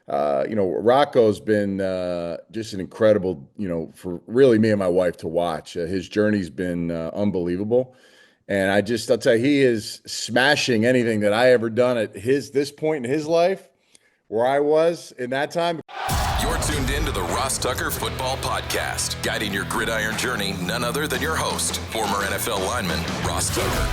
Rocco's been just an incredible, for really me and my wife to watch. His journey's been unbelievable. And I'll tell you, he is smashing anything that I ever done at this point in his life, where I was in that time. You're tuned in to the Ross Tucker Football Podcast, guiding your gridiron journey, none other than your host, former NFL lineman, Ross Tucker.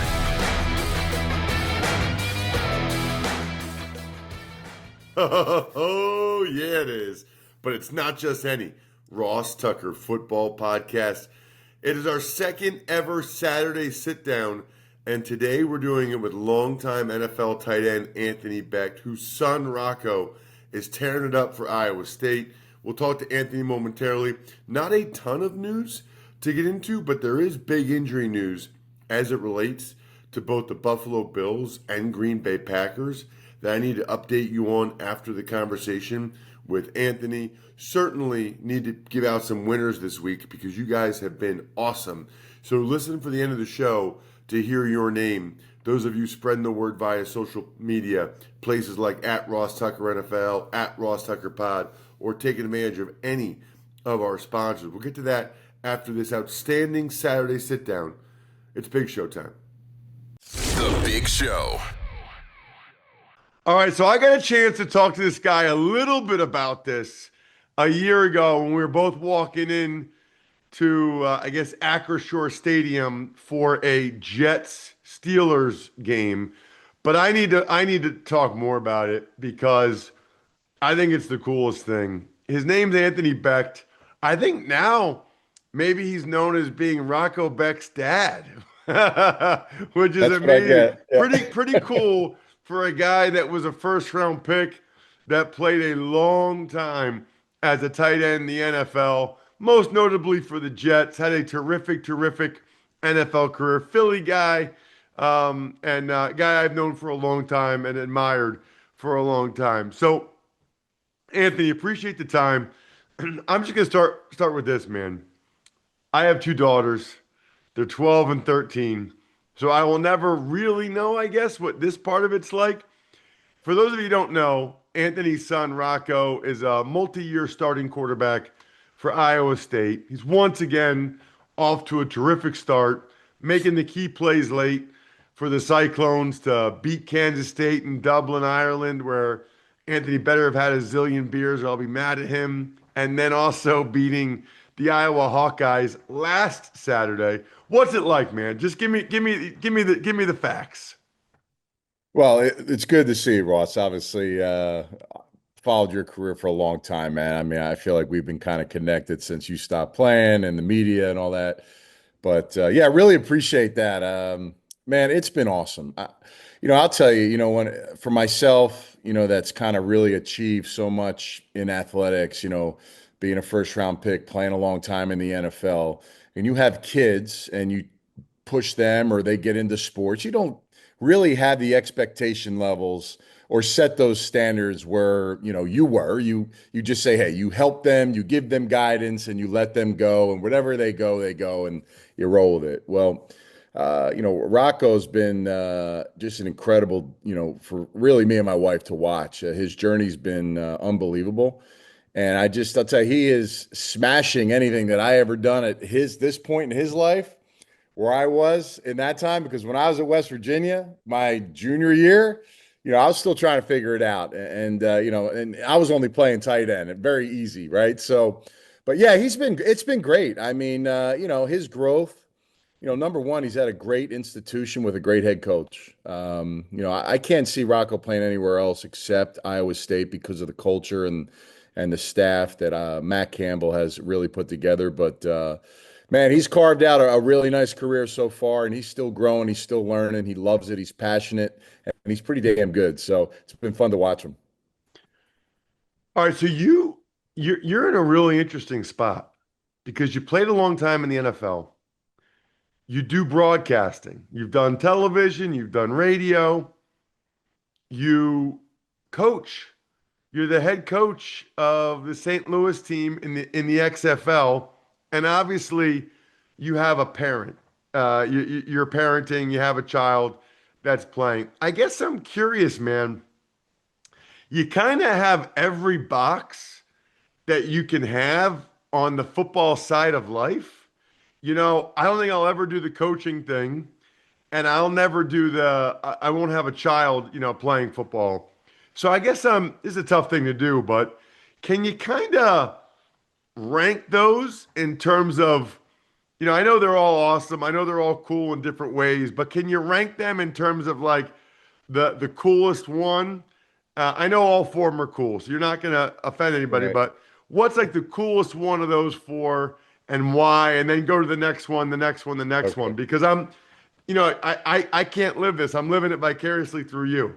Oh, yeah, it is. But it's not just any Ross Tucker Football Podcast. It is our second ever Saturday sit-down, and today we're doing it with longtime NFL tight end Anthony Becht, whose son Rocco is tearing it up for Iowa State. We'll talk to Anthony momentarily. Not a ton of news to get into, but there is big injury news as it relates to both the Buffalo Bills and Green Bay Packers that I need to update you on after the conversation with Anthony. Certainly need to give out some winners this week because you guys have been awesome. So listen for the end of the show to hear your name. Those of you spreading the word via social media, places like @RossTuckerNFL, @RossTuckerPod, or taking advantage of any of our sponsors. We'll get to that after this outstanding Saturday sit-down. It's Big Show time. The Big Show. All right, so I got a chance to talk to this guy a little bit about this a year ago when we were both walking in to, Acrisure Stadium for a Jets-Steelers game. But I need to talk more about it because I think it's the coolest thing. His name's Anthony Becht. I think now maybe he's known as being Rocco Becht's dad, which is That's what I amazing. get. Yeah. Pretty cool for a guy that was a first-round pick that played a long time as a tight end in the NFL, most notably for the Jets, had a terrific NFL career. Philly guy, and guy I've known for a long time and admired for a long time. So, Anthony, appreciate the time. I'm just gonna start with this, man. I have two daughters. They're 12 and 13. So I will never really know, I guess, what this part of it's like. For those of you who don't know, Anthony's son, Rocco, is a multi-year starting quarterback for Iowa State. He's once again off to a terrific start, making the key plays late for the Cyclones to beat Kansas State in Dublin, Ireland, where Anthony better have had a zillion beers or I'll be mad at him. And then also beating the Iowa Hawkeyes last Saturday. What's it like, man? Just give me the facts. Well, it's good to see you, Ross. Obviously, followed your career for a long time, man. I mean, I feel like we've been kind of connected since you stopped playing and the media and all that. But yeah, I really appreciate that. Man, it's been awesome. I'll tell you, for myself, that's kind of really achieved so much in athletics, being a first round pick, playing a long time in the NFL, and you have kids and you push them or they get into sports, you don't really have the expectation levels or set those standards where, you just say, hey, you help them, you give them guidance and you let them go, and wherever they go and you roll with it. Well, Rocco's been just an incredible, for really me and my wife to watch. His journey's been unbelievable. And I'll tell you, he is smashing anything that I ever done at this point in his life, where I was in that time, because when I was at West Virginia, my junior year, I was still trying to figure it out. And I was only playing tight end, very easy, right? So, but yeah, it's been great. I mean, his growth, number one, he's at a great institution with a great head coach. I can't see Rocco playing anywhere else except Iowa State because of the culture and the staff that Matt Campbell has really put together. But man, he's carved out a really nice career so far, and he's still growing. He's still learning. He loves it. He's passionate, and he's pretty damn good. So it's been fun to watch him. All right, so you're in a really interesting spot because you played a long time in the NFL. You do broadcasting. You've done television, you've done radio, you coach. You're the head coach of the St. Louis team in the XFL, and obviously you have a parent. You're parenting. You have a child that's playing. I guess I'm curious, man. you kind of have every box that you can have on the football side of life. I don't think I'll ever do the coaching thing, and I'll never do I won't have a child, playing football. So I guess this is a tough thing to do, but can you kind of rank those in terms of, I know they're all awesome. I know they're all cool in different ways, but can you rank them in terms of like the coolest one? I know all four of them are cool, so you're not gonna offend anybody, Right. but what's like the coolest one of those four and why? And then go to the next one, the next one, the next one, Okay. because I can't live this. I'm living it vicariously through you.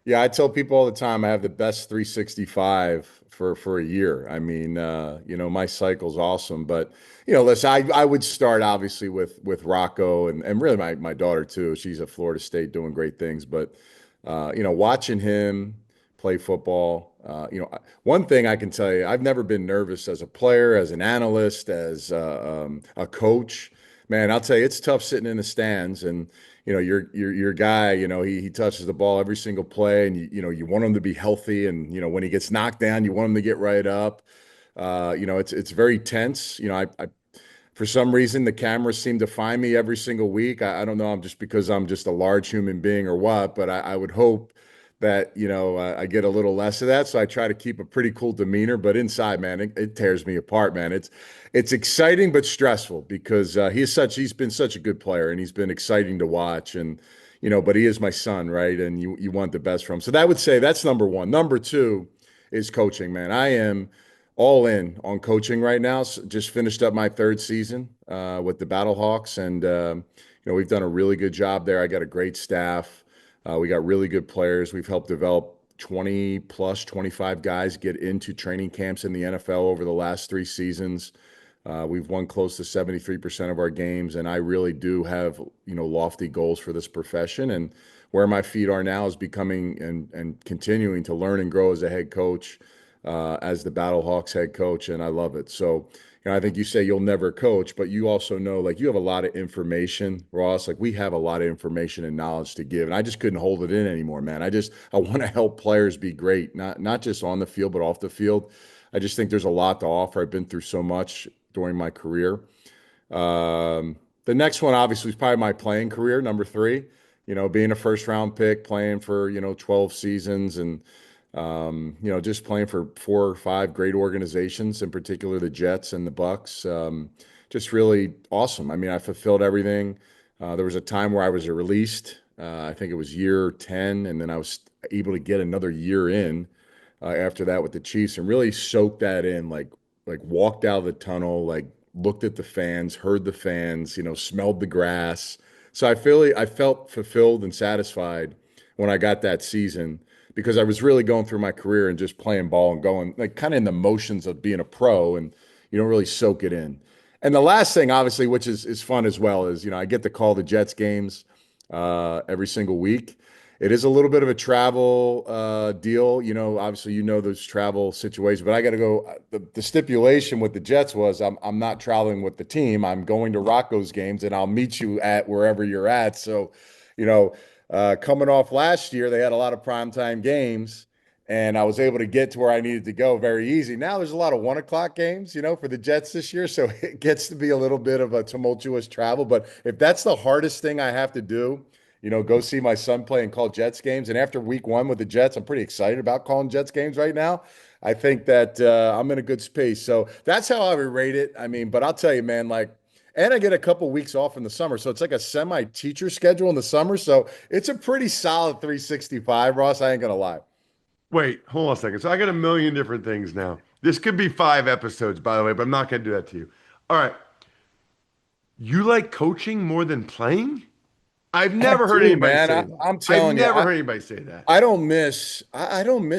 Yeah, I tell people all the time I have the best 365 for a year. I mean, my cycle's awesome, but listen, I would start obviously with Rocco and really my daughter too. She's at Florida State doing great things, but watching him play football, one thing I can tell you, I've never been nervous as a player, as an analyst, as a coach. Man, I'll tell you, it's tough sitting in the stands and your guy, he touches the ball every single play, and you want him to be healthy, and when he gets knocked down, you want him to get right up. It's very tense. I for some reason the cameras seem to find me every single week. I don't know, I'm just because I'm just a large human being or what, but I would hope that I get a little less of that. So I try to keep a pretty cool demeanor, but inside, man, it tears me apart, man. It's exciting but stressful because he's been such a good player and he's been exciting to watch and but he is my son, right? And you want the best from him. So that would say that's number one. Number two is coaching, man. I am all in on coaching right now. Just finished up my third season with the Battlehawks, and we've done a really good job there. I got a great staff. We got really good players. We've helped develop 20 plus 25 guys get into training camps in the NFL over the last 3 seasons. We've won close to 73% of our games, and I really do have, lofty goals for this profession. And where my feet are now is becoming and continuing to learn and grow as a head coach, as the Battlehawks head coach, and I love it. So, I think you say you'll never coach, but you also know, like, you have a lot of information, Ross. Like, we have a lot of information and knowledge to give, and I just couldn't hold it in anymore, man. I want to help players be great, not just on the field, but off the field. I just think there's a lot to offer. I've been through so much during my career. The next one, obviously, is probably my playing career, number three. Being a first round pick, playing for 12 seasons, and just playing for 4 or 5 great organizations, in particular the Jets and the Bucks. Just really awesome. I mean, I fulfilled everything. There was a time where I was released. I think it was year 10, and then I was able to get another year in after that with the Chiefs and really soaked that in, like walked out of the tunnel, like looked at the fans, heard the fans, smelled the grass. So I felt fulfilled and satisfied when I got that season because I was really going through my career and just playing ball and going like kind of in the motions of being a pro and you don't really soak it in. And the last thing, obviously, which is fun as well, is I get to call the Jets games every single week. It is a little bit of a travel deal, obviously those travel situations, but I got to go. The stipulation with the Jets was I'm not traveling with the team. I'm going to Rocco's games and I'll meet you at wherever you're at. So, coming off last year, they had a lot of primetime games and I was able to get to where I needed to go very easy. Now there's a lot of 1 o'clock games, for the Jets this year. So it gets to be a little bit of a tumultuous travel. But if that's the hardest thing I have to do, go see my son play and call Jets games. And after week one with the Jets, I'm pretty excited about calling Jets games right now. I think that I'm in a good space. So that's how I would rate it. I mean, but I'll tell you, man, and I get a couple weeks off in the summer. So it's like a semi-teacher schedule in the summer. So it's a pretty solid 365, Ross. I ain't gonna lie. Wait, hold on a second. So I got a million different things now. This could be 5 episodes, by the way, but I'm not going to do that to you. All right. You like coaching more than playing? I've I never heard do, anybody man. say that. I'm I've telling you, never heard anybody say that. I don't miss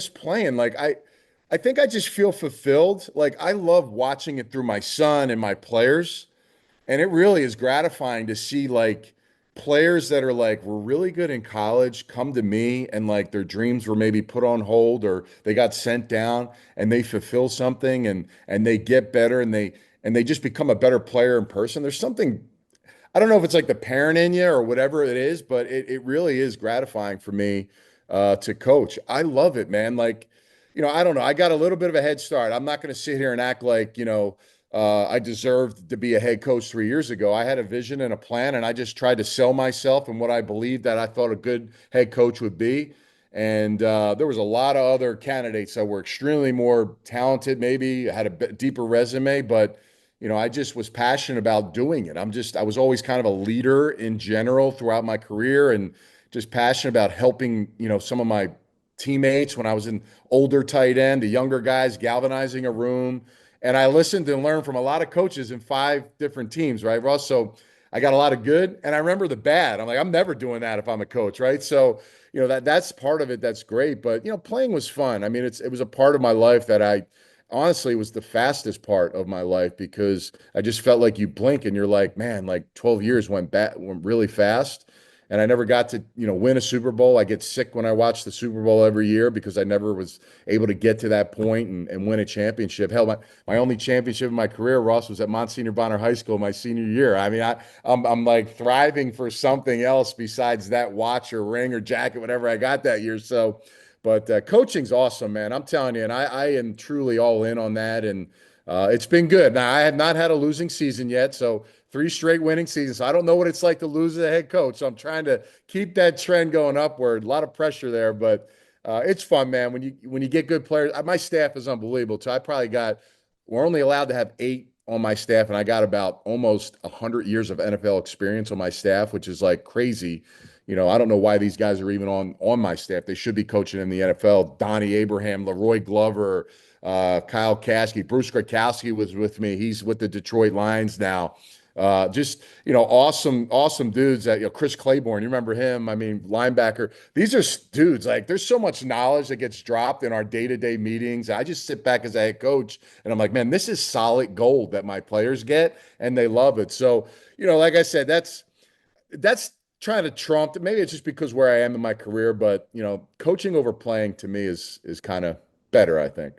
playing. I think I just feel fulfilled. Like I love watching it through my son and my players. And it really is gratifying to see players that are were really good in college come to me and their dreams were maybe put on hold or they got sent down and they fulfill something and they get better and they just become a better player in person. There's something, I don't know if it's like the parent in you or whatever it is, but it really is gratifying for me to coach. I love it, man. Like, I don't know. I got a little bit of a head start. I'm not going to sit here and act like, I deserved to be a head coach 3 years ago. I had a vision and a plan, and I just tried to sell myself and what I believed that I thought a good head coach would be. And there was a lot of other candidates that were extremely more talented, maybe had a deeper resume, but I just was passionate about doing it. I was always kind of a leader in general throughout my career and just passionate about helping, some of my teammates when I was an older tight end, the younger guys, galvanizing a room. And I listened and learned from a lot of coaches in 5 different teams, right, Ross? So I got a lot of good and I remember the bad. I'm like, I'm never doing that if I'm a coach, right? So, that's part of it. That's great. But, playing was fun. I mean, it was a part of my life that I honestly was the fastest part of my life because I just felt like you blink and you're like, man, like 12 years went really fast. And I never got to, win a Super Bowl. I get sick when I watch the Super Bowl every year because I never was able to get to that point and win a championship. Hell, my only championship in my career, Ross, was at Monsignor Bonner High School my senior year. I mean, I'm like thriving for something else besides that watch or ring or jacket, whatever I got that year. So, but coaching's awesome, man. I'm telling you, and I am truly all in on that. And it's been good. Now, I have not had a losing season yet, so 3 straight winning seasons. So I don't know what it's like to lose as a head coach. So I'm trying to keep that trend going upward. A lot of pressure there, but it's fun, man. When you get good players, my staff is unbelievable. So we're only allowed to have 8 on my staff, and I got about almost 100 years of NFL experience on my staff, which is like crazy. I don't know why these guys are even on my staff. They should be coaching in the NFL. Donnie Abraham, Leroy Glover, Kyle Kasky, Bruce Gradkowski was with me. He's with the Detroit Lions now. Just awesome, awesome dudes. That Chris Claiborne, you remember him? I mean, linebacker. These are dudes. Like, there's so much knowledge that gets dropped in our day-to-day meetings. I just sit back as a head coach, and I'm like, man, this is solid gold that my players get, and they love it. So, like I said, that's trying to trump. Maybe it's just because where I am in my career, but coaching over playing to me is kind of better, I think.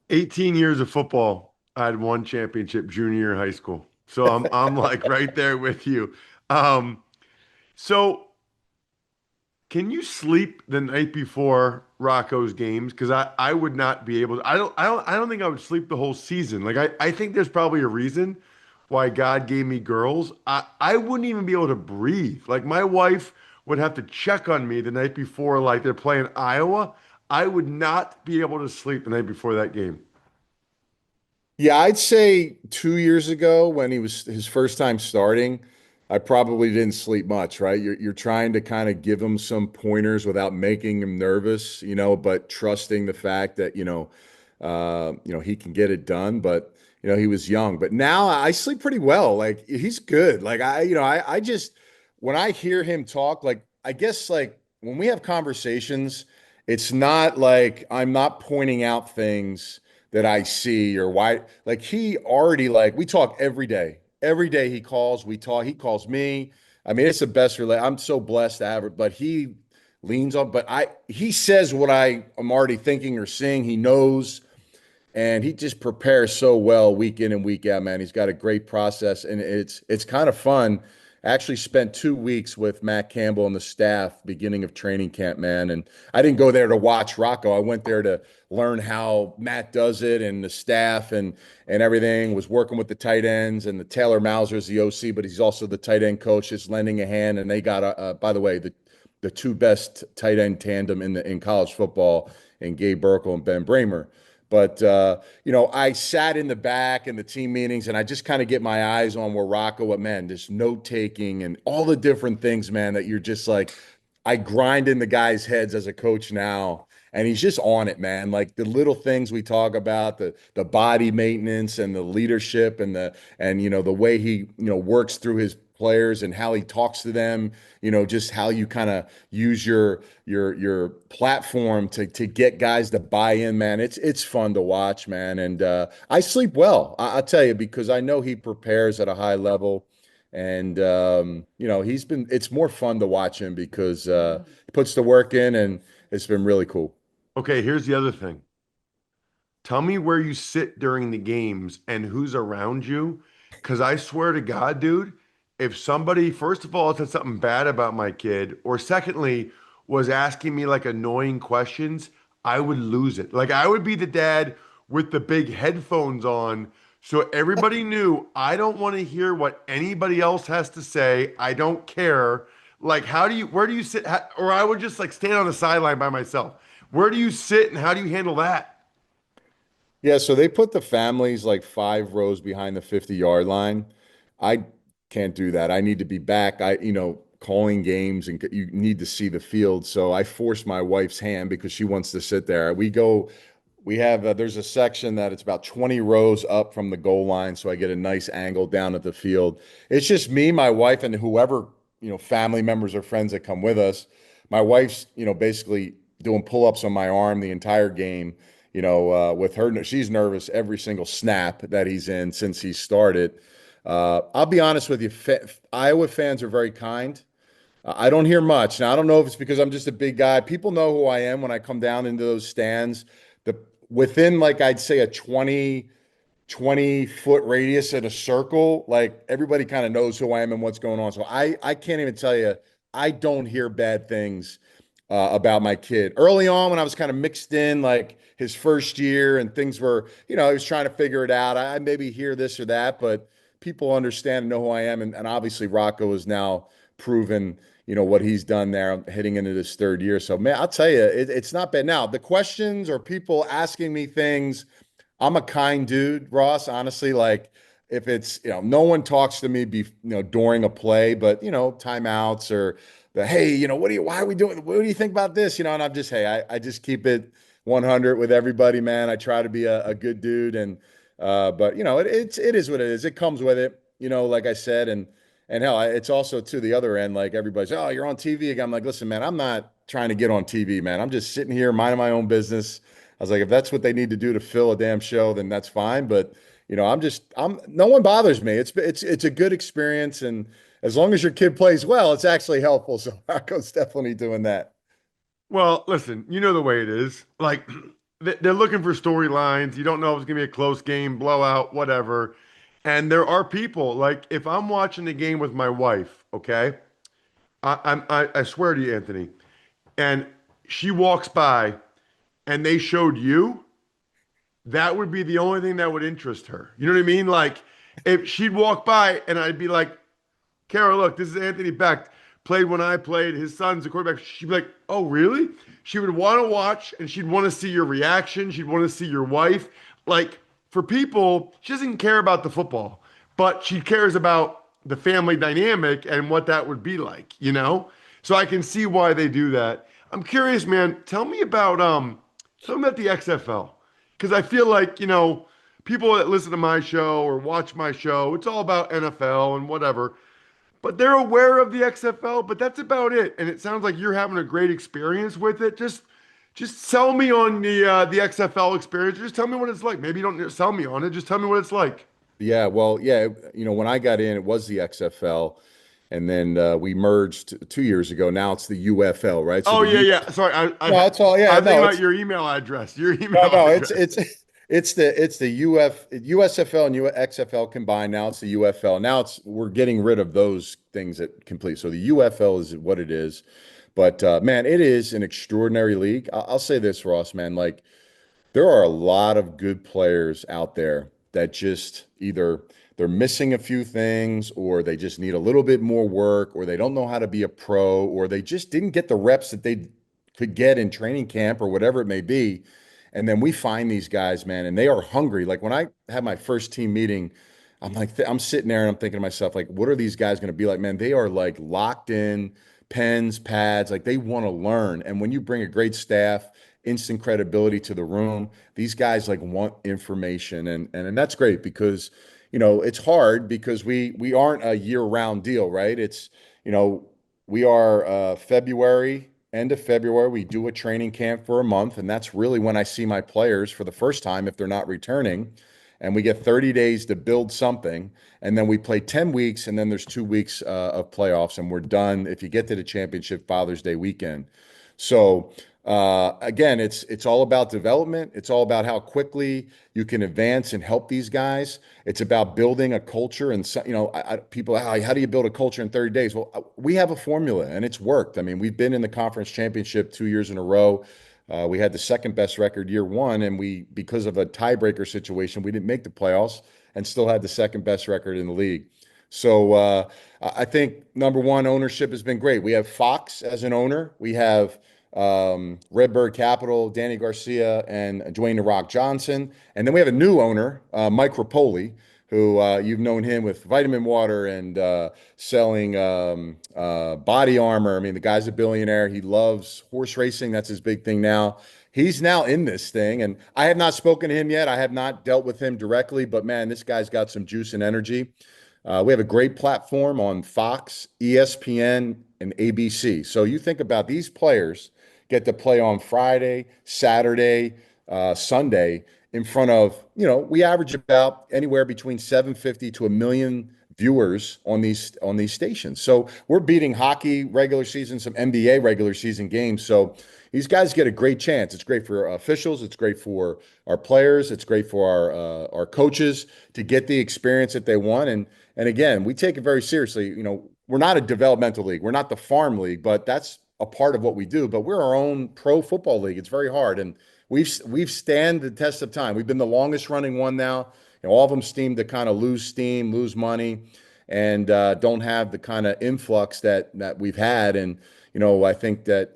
18 years of football. I had one championship junior year in high school. So I'm like right there with you. Um, so can you sleep the night before Rocco's games? Because I would not be able to. I don't think I would sleep the whole season. Like I think there's probably a reason why God gave me girls. I wouldn't even be able to breathe. Like my wife would have to check on me the night before, like they're playing Iowa. I would not be able to sleep the night before that game. Yeah, I'd say 2 years ago when he was his first time starting, I probably didn't sleep much, right? You're trying to kind of give him some pointers without making him nervous, but trusting the fact that, he can get it done. But, he was young. But now I sleep pretty well. Like he's good. Like I just when I hear him talk, like I guess like when we have conversations, it's not like I'm not pointing out things that I see or why like he already like we talk every day. Every day he calls, we talk, he calls me. I mean, it's the best relate. I'm so blessed to have it, but he leans on, but he says what I am already thinking or seeing. He knows and he just prepares so well week in and week out, man. He's got a great process, and it's kind of fun. I actually spent 2 weeks with Matt Campbell and the staff beginning of training camp, man. And I didn't go there to watch Rocco. I went there to learn how Matt does it and the staff and everything. Was working with the tight ends and the Taylor Mauser's the OC, but he's also the tight end coach, just lending a hand. And they got by the way, the 2 best tight end tandem in college football, and Gabe Burkle and Ben Bramer. But I sat in the back in the team meetings, and I just kind of get my eyes on where Rocco, man, this note taking and all the different things, man, that you're just like, I grind in the guys' heads as a coach now, and he's just on it, man. Like the little things we talk about, the body maintenance and the leadership and the way he works through his players and how he talks to them, just how you kind of use your platform to get guys to buy in, man. It's fun to watch, man. And I sleep well. I'll tell you, because I know he prepares at a high level. And it's more fun to watch him because he puts the work in, and it's been really cool. Okay, here's the other thing. Tell me where you sit during the games and who's around you. Because I swear to God, dude, if somebody, first of all, said something bad about my kid, or secondly, was asking me like annoying questions, I would lose it. Like I would be the dad with the big headphones on, so everybody knew I don't want to hear what anybody else has to say. I don't care. Like, where do you sit? Or I would just like stand on the sideline by myself. Where do you sit and how do you handle that? Yeah, so they put the families like 5 rows behind the 50-yard line. I can't do that. I need to be back. Calling games and you need to see the field. So I force my wife's hand because she wants to sit there. There's a section that it's about 20 rows up from the goal line. So I get a nice angle down at the field. It's just me, my wife, and whoever, family members or friends that come with us. My wife's, basically doing pull-ups on my arm the entire game with her, she's nervous every single snap that he's in since he started. I'll be honest with you, Iowa fans are very kind. I don't hear much. Now, I don't know if it's because I'm just a big guy. People know who I am when I come down into those stands. The Within like I'd say a 20-foot radius in a circle, like everybody kind of knows who I am and what's going on. So I can't even tell you, I don't hear bad things about my kid. Early on, when I was kind of mixed in, like his first year and things were, I was trying to figure it out. I maybe hear this or that, but people understand and know who I am. And obviously, Rocco is now proven, what he's done there heading into this third year. So, man, I'll tell you, it's not bad. Now, the questions or people asking me things, I'm a kind dude, Ross. Honestly, like if it's no one talks to me during a play, but timeouts or hey, why are we doing? What do you think about this? And I'm just hey, I just keep it 100 with everybody, man. I try to be a good dude, and but it is what it is. It comes with it, like I said, and hell, it's also to the other end. Like everybody's, oh, you're on TV again. I'm like, listen, man, I'm not trying to get on TV, man. I'm just sitting here minding my own business. I was like, if that's what they need to do to fill a damn show, then that's fine. But I'm no one bothers me. It's a good experience, and as long as your kid plays well, it's actually helpful. So Rocco's definitely doing that. Well, listen, you know the way it is. Like they're looking for storylines. You don't know if it's gonna be a close game, blowout, whatever. And there are people like if I'm watching the game with my wife, okay, I swear to you, Anthony, and she walks by and they showed you, that would be the only thing that would interest her. You know what I mean? Like if she'd walk by and I'd be like, Kara, look, this is Anthony Becht. Played when I played. His son's the quarterback. She'd be like, oh, really? She would want to watch and she'd want to see your reaction. She'd want to see your wife. Like, for people, she doesn't care about the football, but she cares about the family dynamic and what that would be like, you know? So I can see why they do that. I'm curious, man. Tell me about the XFL. Because I feel like, people that listen to my show or watch my show, it's all about NFL and whatever, but they're aware of the XFL, but that's about it. And it sounds like you're having a great experience with it. Just sell me on the XFL experience. Just tell me what it's like. Maybe you don't sell me on it. Just tell me what it's like. Yeah, well, yeah, when I got in, it was the XFL, and then we merged 2 years ago. Now it's the UFL, right? So Oh the yeah, U. yeah. Sorry, No, it's all. Yeah, I'm thinking no, about it's your email address. Your no, email no, address. it's the USFL and XFL combined. Now it's the UFL. Now we're getting rid of those things that complete. So the UFL is what it is. But man, it is an extraordinary league. I'll say this, Ross, man, like there are a lot of good players out there that just either they're missing a few things or they just need a little bit more work or they don't know how to be a pro or they just didn't get the reps that they could get in training camp or whatever it may be. And then we find these guys, man, and they are hungry. Like when I had my first team meeting, I'm like, I'm sitting there and I'm thinking to myself, like, what are these guys going to be like? Man, they are like locked in, pens, pads, like they want to learn. And when you bring a great staff, instant credibility to the room, these guys like want information. And that's great because, it's hard because we aren't a year-round deal, right? You know, we are end of February, we do a training camp for a month, and that's really when I see my players for the first time if they're not returning. And we get 30 days to build something, and then we play 10 weeks, and then there's 2 weeks of playoffs, and we're done if you get to the championship Father's Day weekend. So Again, it's all about development. It's all about how quickly you can advance and help these guys. It's about building a culture. And so, people, how do you build a culture in 30 days? Well, we have a formula, and it's worked. I mean, we've been in the conference championship 2 years in a row. We had the second best record year one, and because of a tiebreaker situation, we didn't make the playoffs and still had the second best record in the league. So I think number one, ownership has been great. We have Fox as an owner. We have Redbird Capital, Danny Garcia, and Dwayne The Rock Johnson. And then we have a new owner, Mike Rapoli, who you've known him with vitamin water and selling body armor. I mean, the guy's a billionaire. He loves horse racing. That's his big thing now. He's now in this thing, and I have not spoken to him yet. I have not dealt with him directly, but man, this guy's got some juice and energy. We have a great platform on Fox, ESPN, and ABC. So you think about these players get to play on Friday, Saturday, Sunday in front of, we average about anywhere between 750 to a million viewers on these stations. So we're beating hockey regular season, some NBA regular season games. So these guys get a great chance. It's great for officials. It's great for our players. It's great for our coaches to get the experience that they want. And again, we take it very seriously. We're not a developmental league. We're not the farm league, but that's a part of what we do. But we're our own pro football league. It's very hard, and we've stand the test of time. We've been the longest running one now. All of them seem to kind of lose steam, lose money, and don't have the kind of influx that we've had. And I think that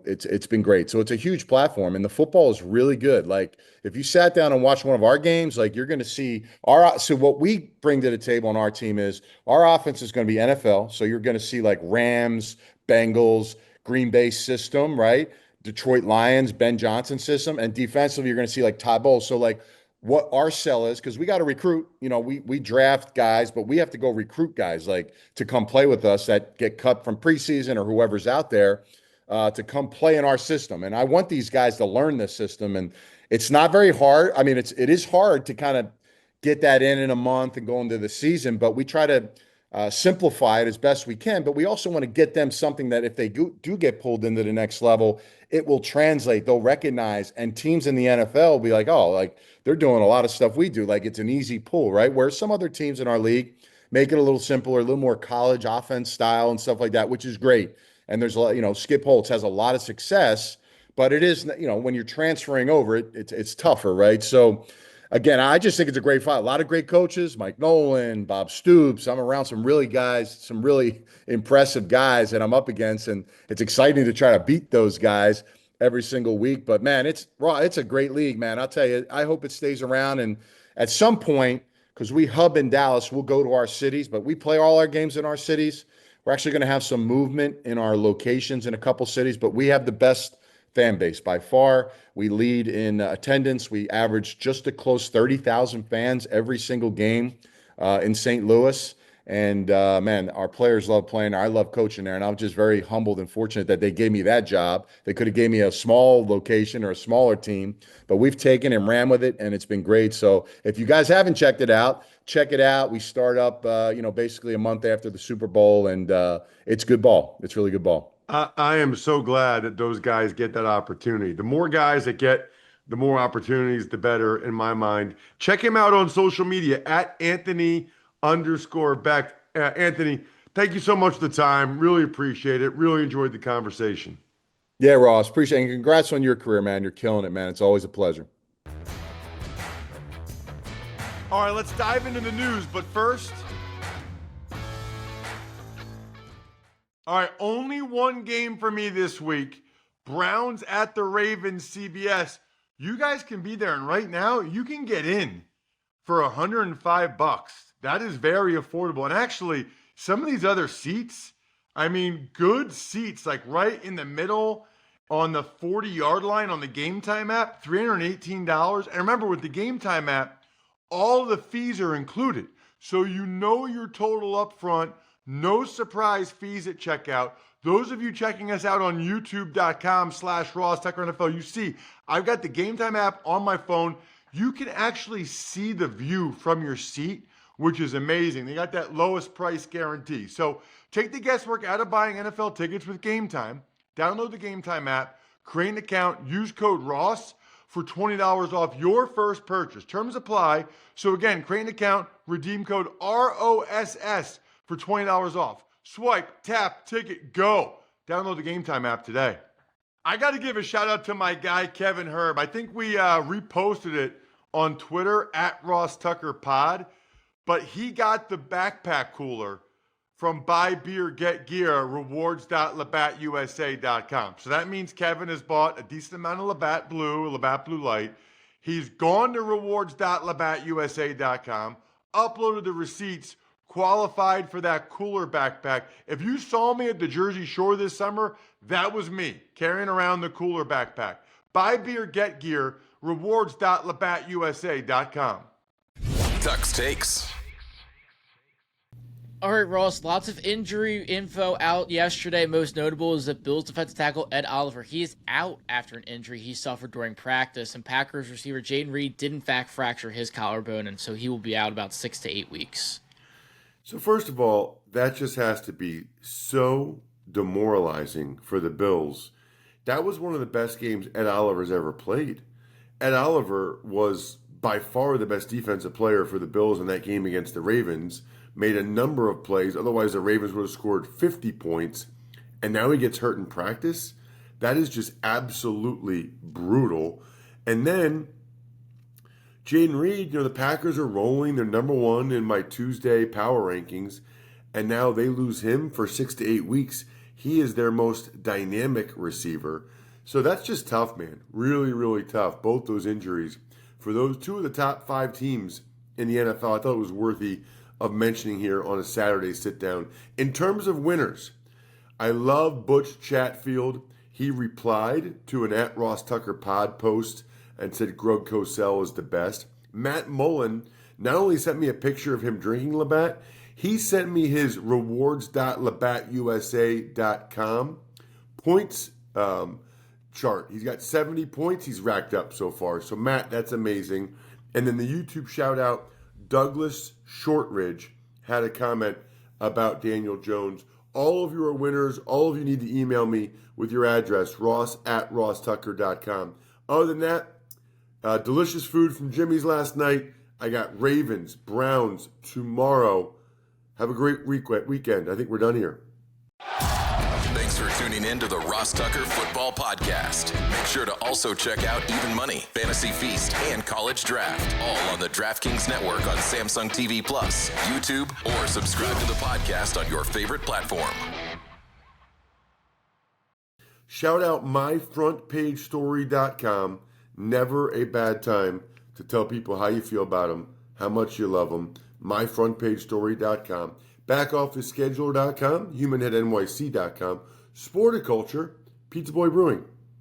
it's been great. So it's a huge platform, and the football is really good. Like if you sat down and watched one of our games, like you're going to see our. So what we bring to the table on our team is our offense is going to be NFL. So you're going to see like Rams, Bengals, Green Bay system, right? Detroit Lions, Ben Johnson system, and defensively you're going to see like Todd Bowles. So like what our sell is, because we got to recruit. We draft guys, but we have to go recruit guys like to come play with us that get cut from preseason or whoever's out there to come play in our system. And I want these guys to learn this system, and it's not very hard. I mean, it is hard to kind of get that in a month and go into the season, but we try to simplify it as best we can. But we also want to get them something that if they do get pulled into the next level, it will translate. They'll recognize, and teams in the NFL will be like, oh, like they're doing a lot of stuff we do. Like it's an easy pull, right? Where some other teams in our league make it a little simpler, a little more college offense style and stuff like that, which is great. And there's a lot, Skip Holtz has a lot of success, but it is, when you're transferring over, it's tougher, right? So again, I just think it's a great fight. A lot of great coaches, Mike Nolan, Bob Stoops. I'm around some really impressive guys that I'm up against, and it's exciting to try to beat those guys every single week. But man, it's a great league, man. I'll tell you, I hope it stays around. And at some point, because we hub in Dallas, we'll go to our cities, but we play all our games in our cities. We're actually going to have some movement in our locations in a couple cities, but we have the best fan base by far. We lead in attendance. We average just a close 30,000 fans every single game in St. Louis. And man, our players love playing there. I love coaching there. And I'm just very humbled and fortunate that they gave me that job. They could have gave me a small location or a smaller team, but we've taken and ran with it, and it's been great. So if you guys haven't checked it out, check it out. We start up, basically a month after the Super Bowl, and it's good ball. It's really good ball. I am so glad that those guys get that opportunity. The more guys that get the more opportunities, the better in my mind. Check him out on social media at Anthony_Becht. Anthony, thank you so much for the time. Really appreciate it. Really enjoyed the conversation. Yeah, Ross, appreciate it. And congrats on your career, man. You're killing it, man. It's always a pleasure. All right, let's dive into the news. But first, all right, only one game for me this week. Browns at the Ravens, CBS. You guys can be there, and right now you can get in for $105. That is very affordable. And actually, some of these other seats, I mean, good seats, like right in the middle on the 40-yard line on the Game Time app, $318. And remember, with the Game Time app, all the fees are included. So you know your total up front, no surprise fees at checkout. Those of you checking us out on youtube.com/RossTuckerNFL, you see, I've got the Game Time app on my phone. You can actually see the view from your seat, which is amazing. They got that lowest price guarantee. So take the guesswork out of buying NFL tickets with Game Time. Download the Game Time app. Create an account, use code Ross for $20 off your first purchase. Terms apply. So again, create an account, redeem code ROSS for $20 off. Swipe, tap, ticket, go. Download the Game Time app today. I got to give a shout out to my guy, Kevin Herb. I think we reposted it on Twitter at Ross Tucker Pod, but he got the backpack cooler from Buy Beer, Get Gear, rewards.labattusa.com. So that means Kevin has bought a decent amount of Labatt Blue, Labatt Blue Light. He's gone to rewards.labattusa.com, uploaded the receipts, qualified for that cooler backpack. If you saw me at the Jersey Shore this summer, that was me carrying around the cooler backpack. Buy Beer, Get Gear, rewards.labattusa.com. Tuck's Takes. All right, Ross, lots of injury info out yesterday. Most notable is that Bills defensive tackle Ed Oliver. He is out after an injury he suffered during practice, and Packers receiver Jayden Reed did in fact fracture his collarbone, and so he will be out about 6 to 8 weeks. So first of all, that just has to be so demoralizing for the Bills. That was one of the best games Ed Oliver's ever played. Ed Oliver was by far the best defensive player for the Bills in that game against the Ravens, made a number of plays. Otherwise, the Ravens would have scored 50 points, and now he gets hurt in practice. That is just absolutely brutal. And then Jayden Reed, the Packers are rolling. They're number one in my Tuesday power rankings, and now they lose him for 6 to 8 weeks. He is their most dynamic receiver. So that's just tough, man. Really, really tough. Both those injuries. For those two of the top 5 teams in the NFL, I thought it was worthy of mentioning here on a Saturday sit-down. In terms of winners, I love Butch Chatfield. He replied to an at Ross Tucker Pod post and said Greg Cosell is the best. Matt Mullen not only sent me a picture of him drinking Labatt, he sent me his rewards.labattusa.com points chart. He's got 70 points he's racked up so far. So, Matt, that's amazing. And then the YouTube shout-out, Douglas Shortridge had a comment about Daniel Jones. All of you are winners. All of you need to email me with your address, ross@rosstucker.com. Other than that, delicious food from Jimmy's last night. I got Ravens, Browns tomorrow. Have a great weekend. I think we're done here. Thanks for tuning in to the Ross Tucker Football Podcast. Make sure to also check out Even Money, Fantasy Feast, and College Draft, all on the DraftKings Network on Samsung TV Plus, YouTube, or subscribe to the podcast on your favorite platform. Shout out myfrontpagestory.com. Never a bad time to tell people how you feel about them, how much you love them. Myfrontpagestory.com. Backofficescheduler.com, humanheadnyc.com, Sporticulture, Pizza Boy Brewing.